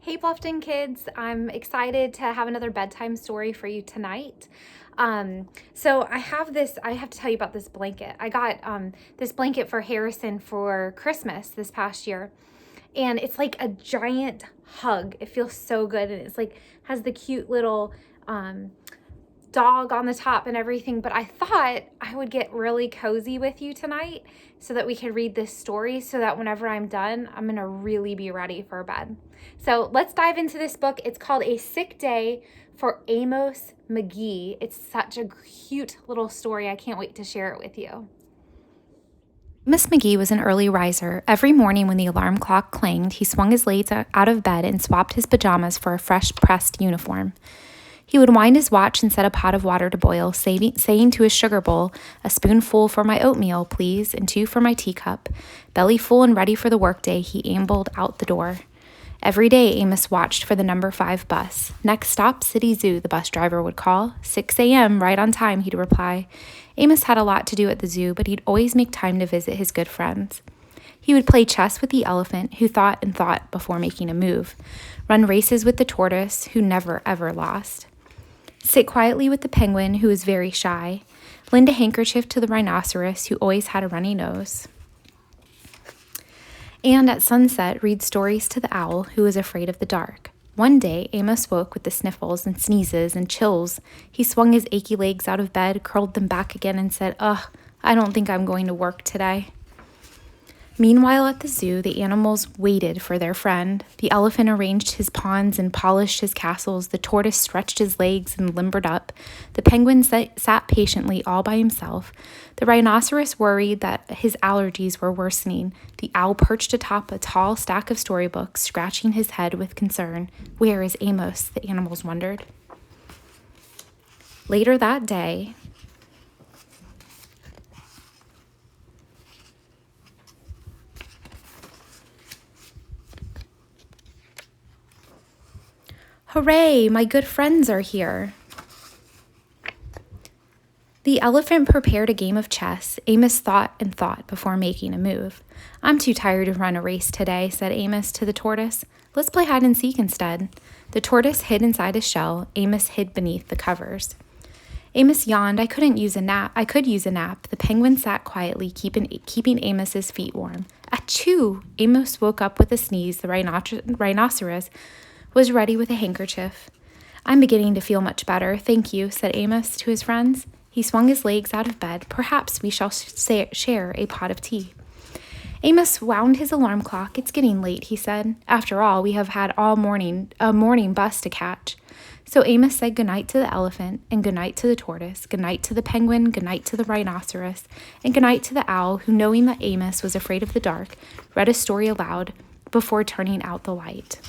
Hey Bluffton kids, I'm excited to have another bedtime story for you tonight. So I have to tell you about this blanket. I got this blanket for Harrison for Christmas this past year. And it's like a giant hug. It feels so good. And it's like has the cute little dog on the top and everything, but I thought I would get really cozy with you tonight so that we could read this story so that whenever I'm done, I'm gonna really be ready for bed. So let's dive into this book. It's called A Sick Day for Amos McGee. It's such a cute little story. I can't wait to share it with you. Miss McGee was an early riser. Every morning when the alarm clock clanged, he swung his legs out of bed and swapped his pajamas for a fresh pressed uniform. He would wind his watch and set a pot of water to boil, saying to his sugar bowl, "A spoonful for my oatmeal, please, and 2 for my teacup." Belly full and ready for the workday, he ambled out the door. Every day, Amos watched for the number 5 bus. "Next stop, City Zoo," the bus driver would call. 6 a.m., right on time, he'd reply. Amos had a lot to do at the zoo, but he'd always make time to visit his good friends. He would play chess with the elephant, who thought and thought before making a move, run races with the tortoise, who never ever lost, sit quietly with the penguin, who was very shy, lend a handkerchief to the rhinoceros, who always had a runny nose, and at sunset read stories to the owl, who was afraid of the dark. One day, Amos woke with the sniffles and sneezes and chills. He swung his achy legs out of bed, curled them back again, and said, "Ugh, I don't think I'm going to work today." Meanwhile, at the zoo, the animals waited for their friend. The elephant arranged his ponds and polished his castles. The tortoise stretched his legs and limbered up. The penguin sat patiently all by himself. The rhinoceros worried that his allergies were worsening. The owl perched atop a tall stack of storybooks, scratching his head with concern. "Where is Amos?" the animals wondered. Later that day, "Hooray, my good friends are here." The elephant prepared a game of chess. Amos thought and thought before making a move. "I'm too tired to run a race today," said Amos to the tortoise. "Let's play hide and seek instead." The tortoise hid inside his shell. Amos hid beneath the covers. Amos yawned. I could use a nap. The penguin sat quietly, keeping Amos's feet warm. Achoo! Amos woke up with a sneeze. The rhinoceros was ready with a handkerchief. "I'm beginning to feel much better, thank you," said Amos to his friends. He swung his legs out of bed. "Perhaps we shall share a pot of tea." Amos wound his alarm clock. "It's getting late," he said. "After all, we have had a morning bus to catch." So Amos said goodnight to the elephant, and goodnight to the tortoise, goodnight to the penguin, goodnight to the rhinoceros, and goodnight to the owl, who, knowing that Amos was afraid of the dark, read a story aloud before turning out the light.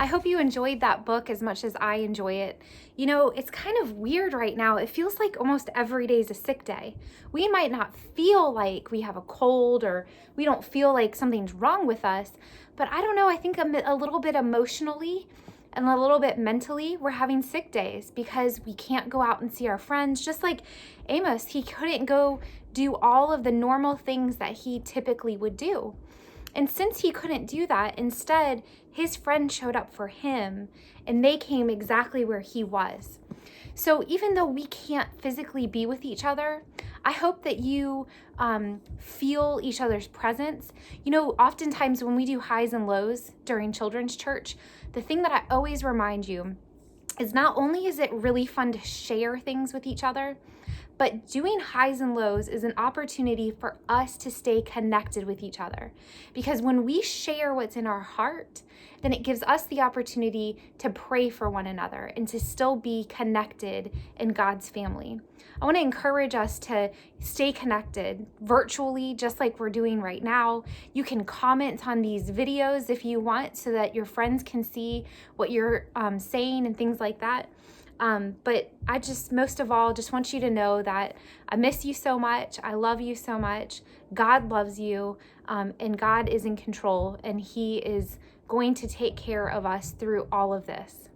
I hope you enjoyed that book as much as I enjoy it. You know, it's kind of weird right now. It feels like almost every day is a sick day. We might not feel like we have a cold or we don't feel like something's wrong with us, but I don't know, I think a little bit emotionally and a little bit mentally, we're having sick days because we can't go out and see our friends. Just like Amos, he couldn't go do all of the normal things that he typically would do. And since he couldn't do that, instead, his friend showed up for him, and they came exactly where he was. So even though we can't physically be with each other, I hope that you feel each other's presence. You know, oftentimes when we do highs and lows during children's church, the thing that I always remind you is not only is it really fun to share things with each other, but doing highs and lows is an opportunity for us to stay connected with each other. Because when we share what's in our heart, then it gives us the opportunity to pray for one another and to still be connected in God's family. I want to encourage us to stay connected virtually, just like we're doing right now. You can comment on these videos if you want so that your friends can see what you're saying and things like that. But I most of all, just want you to know that I miss you so much. I love you so much. God loves you, and God is in control, and He is going to take care of us through all of this.